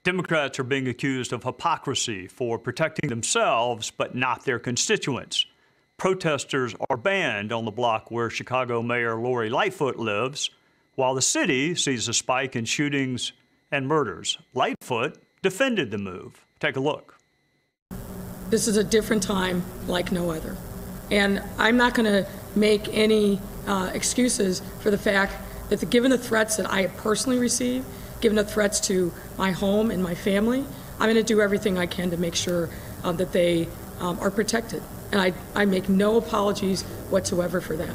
Democrats are being accused of hypocrisy for protecting themselves but not their constituents. Protesters are banned on the block where Chicago Mayor Lori Lightfoot lives, while the city sees a spike in shootings and murders. Lightfoot defended the move. Take a look. This is a different time like no other. And I'm not going to make any excuses for the fact that given the threats that I have personally received, given the threats to my home and my family, I'm going to do everything I can to make sure that they are protected. And I make no apologies whatsoever for that.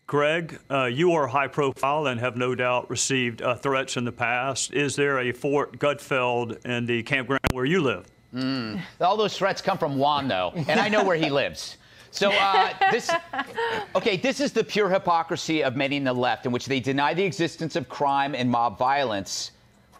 Greg, you are high profile and have no doubt received threats in the past. Is there a Fort Gutfeld in the campground where you live? All those threats come from Juan, though, and I know where he lives. So this is the pure hypocrisy of many in the left, in which they deny the existence of crime and mob violence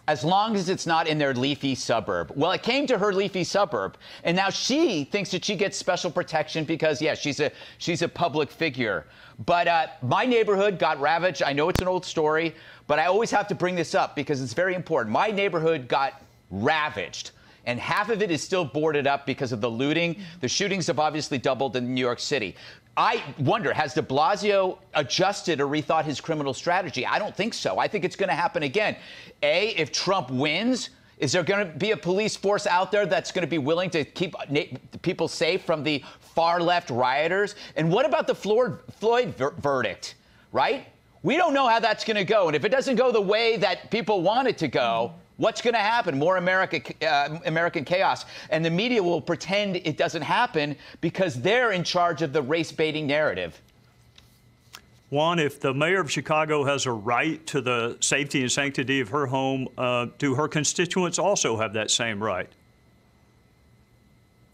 as long as it's not in their leafy suburb. Well, it came to her leafy suburb, and now she thinks that she gets special protection because, yeah, she's a public figure. But my neighborhood got ravaged. I know it's an old story, but I always have to bring this up because it's very important. My neighborhood got ravaged, and half of it is still boarded up because of the looting. The shootings have obviously doubled in New York City. I wonder, has de Blasio adjusted or rethought his criminal strategy? I don't think so. I think it's going to happen again. If Trump wins, is there going to be a police force out there that's going to be willing to keep people safe from the far left rioters? And what about the Floyd verdict, right? We don't know how that's going to go. And if it doesn't go the way that people want it to go, what's going to happen? More American chaos. And the media will pretend it doesn't happen because they're in charge of the race-baiting narrative. Juan, if the mayor of Chicago has a right to the safety and sanctity of her home, do her constituents also have that same right?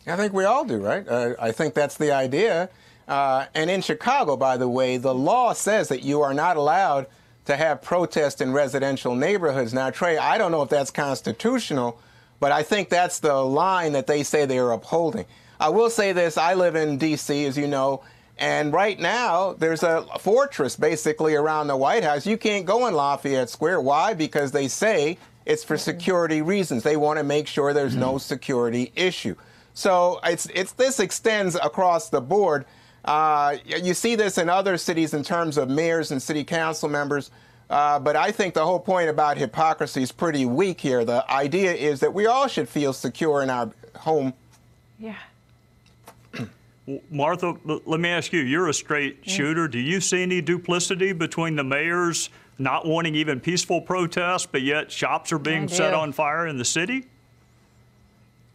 I think we all do, right? I think that's the idea. And in Chicago, by the way, the law says that you are not allowed to have protests in residential neighborhoods. Now, Trey, I don't know if that's constitutional, but I think that's the line that they say they are upholding. I will say this. I live in D.C., as you know, and right now there's a fortress basically around the White House. You can't go in Lafayette Square. Why? Because they say it's for security reasons. They want to make sure there's no security issue. So this extends across the board. You see this in other cities in terms of mayors and city council members. But I think the whole point about hypocrisy is pretty weak here. The idea is that we all should feel secure in our home. Yeah. Martha, let me ask you, you're a straight shooter. Do you see any duplicity between the mayors not wanting even peaceful protests, but yet shops are being set on fire in the city?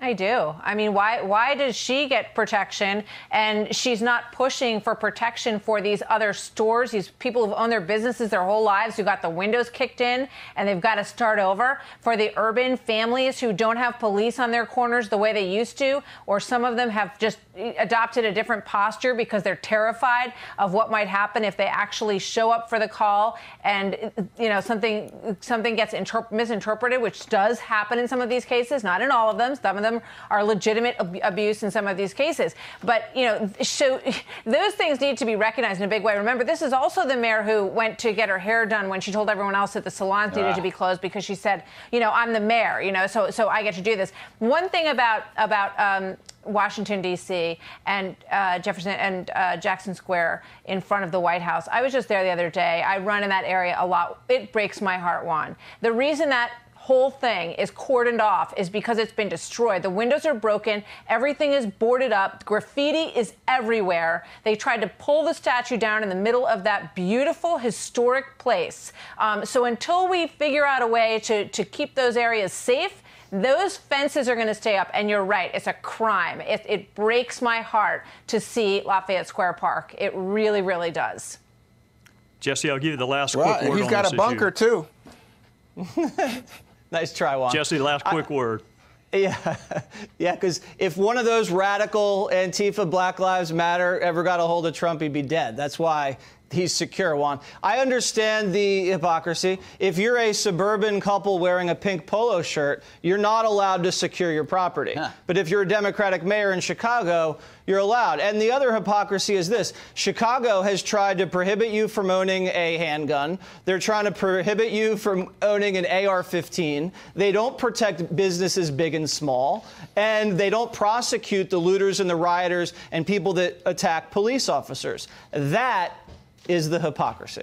I do. I mean, why does she get protection and she's not pushing for protection for these other stores, these people who've owned their businesses their whole lives, who got the windows kicked in and they've got to start over, for the urban families who don't have police on their corners the way they used to, or some of them have just adopted a different posture because they're terrified of what might happen if they actually show up for the call and, you know, something gets misinterpreted, which does happen in some of these cases, not in all of them. Some of them are legitimate abuse in some of these cases. But, you know, so those things need to be recognized in a big way. Remember, this is also the mayor who went to get her hair done when she told everyone else that the salons needed to be closed because she said, you know, I'm the mayor, you know, so I get to do this. One thing about Washington, D.C. and Jefferson and Jackson Square in front of the White House. I was just there the other day. I run in that area a lot. It breaks my heart, Juan. The reason that whole thing is cordoned off is because it's been destroyed. The windows are broken. Everything is boarded up. Graffiti is everywhere. They tried to pull the statue down in the middle of that beautiful historic place. So until we figure out a way to keep those areas safe, those fences are going to stay up. And you're right. It's a crime. It breaks my heart to see Lafayette Square Park. It really, really does. Jesse, I'll give you the last quick word. He's got a bunker, too. Nice try, Juan. Jesse, last quick word. Yeah, because if one of those radical Antifa Black Lives Matter ever got a hold of Trump, he'd be dead. That's why he's secure, Juan. I understand the hypocrisy. If you're a suburban couple wearing a pink polo shirt, you're not allowed to secure your property. Huh. But if you're a Democratic mayor in Chicago, you're allowed. And the other hypocrisy is this. Chicago has tried to prohibit you from owning a handgun. They're trying to prohibit you from owning an AR-15. They don't protect businesses big and small. And they don't prosecute the looters and the rioters and people that attack police officers. That is the hypocrisy.